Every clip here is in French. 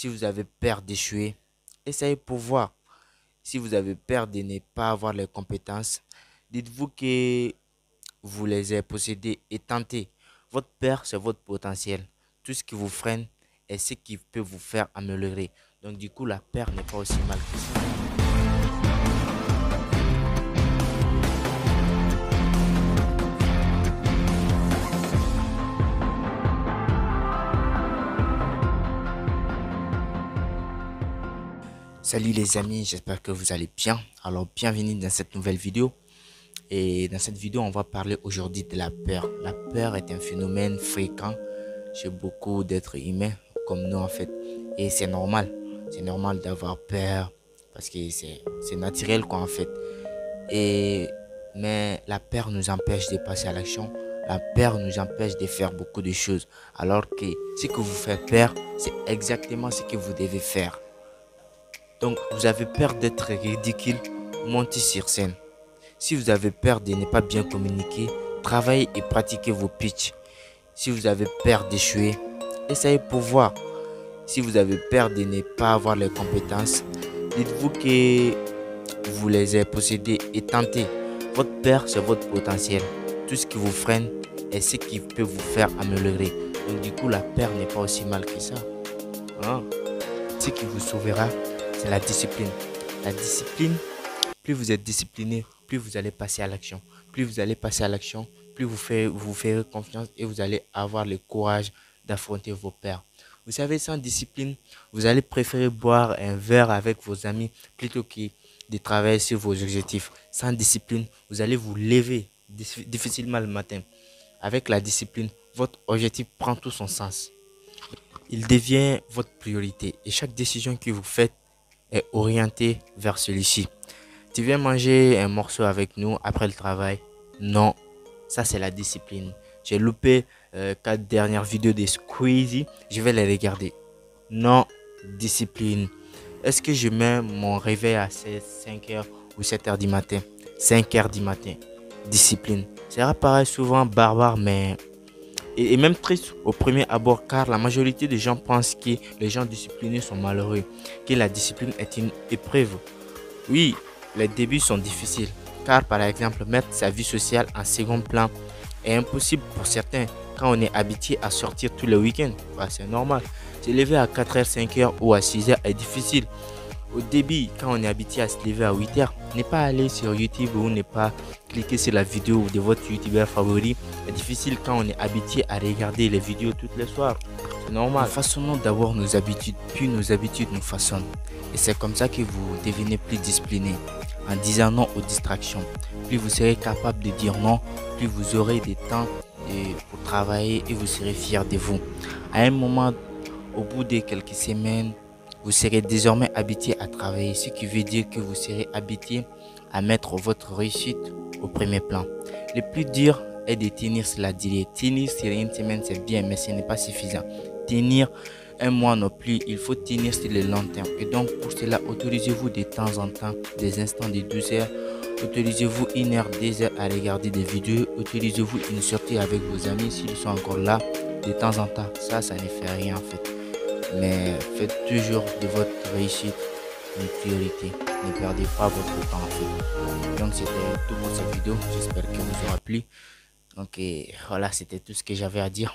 Si vous avez peur d'échouer, essayez pour voir. Si vous avez peur de ne pas avoir les compétences, dites-vous que vous les avez possédées et tentez. Votre peur, c'est votre potentiel. Tout ce qui vous freine est ce qui peut vous faire améliorer. Donc du coup, la peur n'est pas aussi mal que ça. Salut les amis, j'espère que vous allez bien. Alors bienvenue dans cette nouvelle vidéo. Et dans cette vidéo, on va parler aujourd'hui de la peur. La peur est un phénomène fréquent chez beaucoup d'êtres humains comme nous en fait. Et c'est normal. C'est normal d'avoir peur parce que c'est naturel quoi en fait. Mais la peur nous empêche de passer à l'action. La peur nous empêche de faire beaucoup de choses. Alors que ce que vous faites peur, c'est exactement ce que vous devez faire. Donc, vous avez peur d'être ridicule, montez sur scène. Si vous avez peur de ne pas bien communiquer, travaillez et pratiquez vos pitchs. Si vous avez peur d'échouer, essayez pour voir. Si vous avez peur de ne pas avoir les compétences, dites-vous que vous les avez possédées et tentez. Votre peur, c'est votre potentiel. Tout ce qui vous freine est ce qui peut vous faire améliorer. Donc du coup, la peur n'est pas aussi mal que ça. Hein? Ce qui vous sauvera, c'est la discipline. La discipline, plus vous êtes discipliné, plus vous allez passer à l'action. Plus vous allez passer à l'action, plus vous ferez confiance et vous allez avoir le courage d'affronter vos peurs. Vous savez, sans discipline, vous allez préférer boire un verre avec vos amis plutôt que de travailler sur vos objectifs. Sans discipline, vous allez vous lever difficilement le matin. Avec la discipline, votre objectif prend tout son sens. Il devient votre priorité et chaque décision que vous faites est orientée vers celui-ci. Tu viens manger un morceau avec nous après le travail? Non, ça c'est la discipline. J'ai loupé 4 dernières vidéos de Squeezie, je vais les regarder. Non, discipline. Est-ce que je mets mon réveil à 5 heures ou 7 heures du matin? 5 heures du matin. Discipline. Ça paraît souvent barbare, mais et même triste au premier abord, car la majorité des gens pensent que les gens disciplinés sont malheureux, que la discipline est une épreuve. Oui, les débuts sont difficiles, car par exemple, mettre sa vie sociale en second plan est impossible pour certains quand on est habitué à sortir tous les week-ends. C'est normal. Se lever à 4h, 5h ou à 6h est difficile. Au début, quand on est habitué à se lever à 8h, ne pas aller sur YouTube ou ne pas cliquer sur la vidéo de votre youtubeur favori est difficile quand on est habitué à regarder les vidéos tous les soirs. C'est normal. Nous façonnons d'abord nos habitudes, puis nos habitudes nous façonnent. Et c'est comme ça que vous devenez plus discipliné. En disant non aux distractions, plus vous serez capable de dire non, plus vous aurez du temps pour travailler et vous serez fier de vous. À un moment, au bout de quelques semaines, vous serez désormais habitué à travailler, ce qui veut dire que vous serez habitué à mettre votre réussite au premier plan. Le plus dur est de tenir sur la durée. Tenir sur une semaine, c'est bien, mais ce n'est pas suffisant. Tenir un mois non plus, il faut tenir sur le long terme. Et donc, pour cela, autorisez-vous de temps en temps des instants de 12 heures. Autorisez-vous 1 heure, 2 heures à regarder des vidéos. Autorisez-vous une sortie avec vos amis s'ils sont encore là de temps en temps. Ça ne fait rien en fait. Mais faites toujours de votre réussite une priorité. Ne perdez pas votre temps en fait. Donc c'était tout pour cette vidéo. J'espère que vous aura plu. Donc voilà, c'était tout ce que j'avais à dire.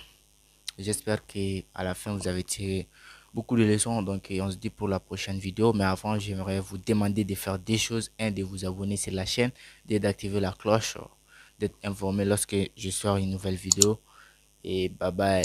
J'espère que à la fin vous avez tiré beaucoup de leçons. Donc on se dit pour la prochaine vidéo. Mais avant, j'aimerais vous demander de faire des choses. De vous abonner sur la chaîne, d'activer la cloche, d'être informé lorsque je sors une nouvelle vidéo. Et bye bye.